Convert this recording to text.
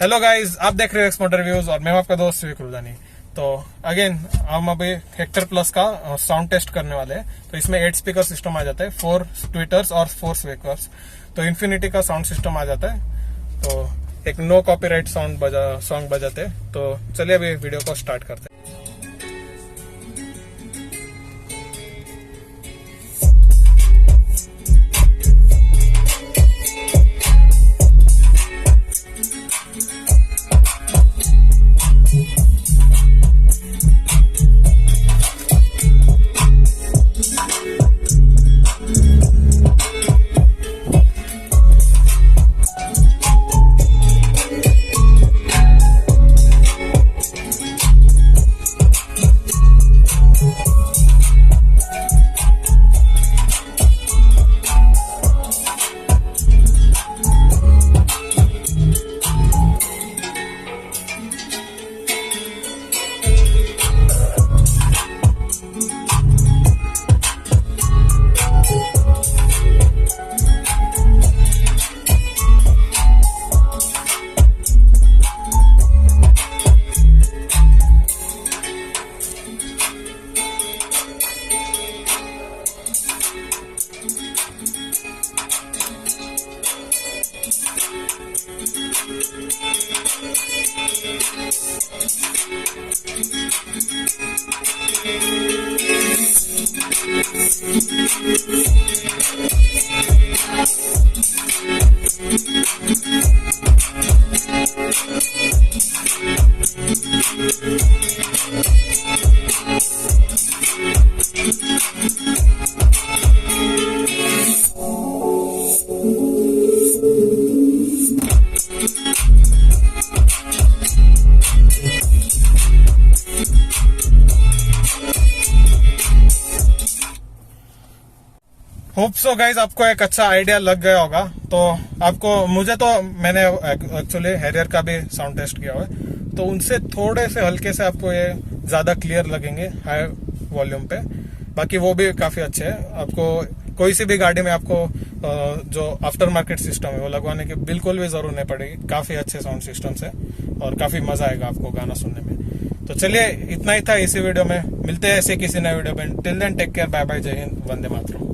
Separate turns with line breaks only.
Hello guys, आप देख रहे हो एक्सपोर्ट रिव्यूज और मैं हूं आपका दोस्त विवेक रुदानी। तो अगेन हम अभी हेक्टर प्लस का साउंड टेस्ट करने वाले हैं। तो इसमें 8 स्पीकर सिस्टम आ जाता है, 4 ट्विटर्स और 4 स्पीकर्स। तो इन्फिनिटी का साउंड सिस्टम आ जाता है। तो एक नो कॉपीराइट सॉन्ग बजाते हैं। तो चलिए अभी वीडियो को स्टार्ट करते हैं। होप सो गाइज आपको एक अच्छा आइडिया लग गया होगा। तो मुझे तो मैंने एक्चुअली हैरियर का भी साउंड टेस्ट किया हुआ है। तो उनसे थोड़े से हल्के से आपको ये ज्यादा क्लियर लगेंगे हाई वॉल्यूम पे। बाकी वो भी काफी अच्छे हैं। आपको कोई सी भी गाड़ी में आपको जो आफ्टर मार्केट सिस्टम है वो लगवाने की बिल्कुल भी जरूरत नहीं पड़ेगी। काफी अच्छे साउंड सिस्टम है और काफी मजा आएगा आपको गाना सुनने में। तो चलिए इतना ही था इसी वीडियो में। मिलते हैं ऐसे किसी नए वीडियो में। Till then take care, bye bye, जय हिंद, वंदे मातरम।